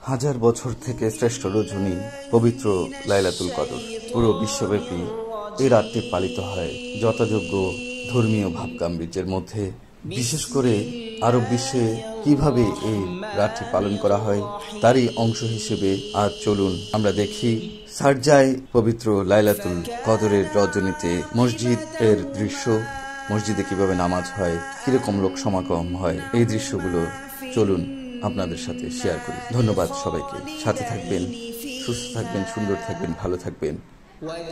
হাজার বছর থেকে শ্রেষ্ঠ রজনী পবিত্র লাইলাতুল কদর পুরো বিশ্বব্যাপী এই রাতটি পালিত হয় যথাযোগ্য ধর্মীয় ভাবগাম্ভীর্যের মধ্যে। বিশেষ করে আরব বিশ্বে কিভাবে এই রাতটি পালন করা হয় তারই অংশ হিসেবে আজ চলুন আমরা দেখি শারজায় পবিত্র লাইলাতুল কদরের রজনীতে মসজিদের দৃশ্য, মসজিদে কিভাবে নামাজ হয়, কিরকম লোক সমাগম হয়, এই দৃশ্যগুলো চলুন আপনাদের সাথে শেয়ার করি। ধন্যবাদ সবাইকে। সাথে থাকবেন, সুস্থ থাকবেন, সুন্দর থাকবেন, ভালো থাকবেন,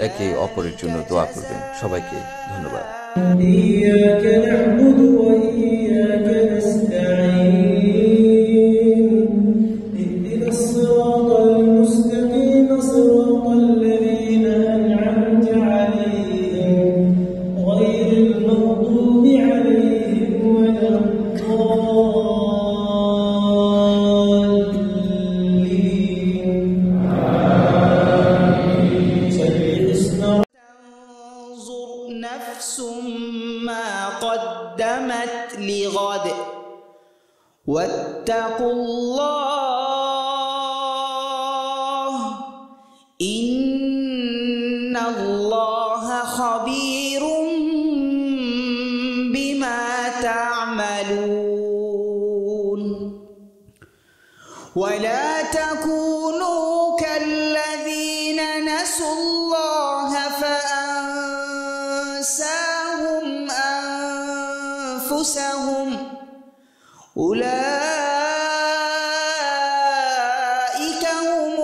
একে অপরের জন্য দোয়া করবেন। সবাইকে ধন্যবাদ। نفس ما قدمت لغد واتقوا الله إن الله خبير بما تعملون ولا تكونوا كالذين نسوا الله فأنساهم أنفسهم أولئك هم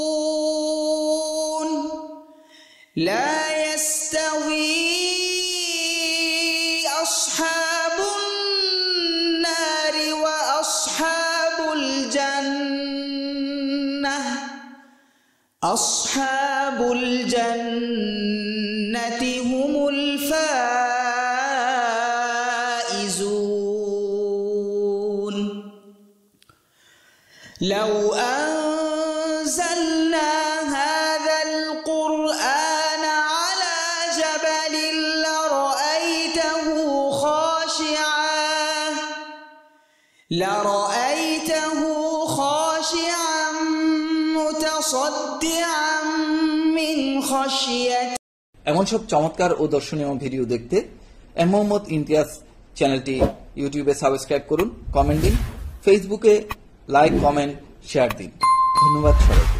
الفاسقون لا يستوي أصحاب النار وأصحاب الجنة أصحاب الجنة هم الفائزون لو أنزلنا هذا القرآن على جبل لرأيته خاشعا متصدعا من خشية। এমন সব চমৎকার ও দর্শনীয় ভিডিও দেখতে এম মোহাম্মদ ইমতিয়াজ চ্যানেলটি ইউটিউবে সাবস্ক্রাইব করুন, কমেন্ট দিন, ফেসবুকে লাইক, কমেন্ট, শেয়ার দিন। ধন্যবাদ সবাইকে।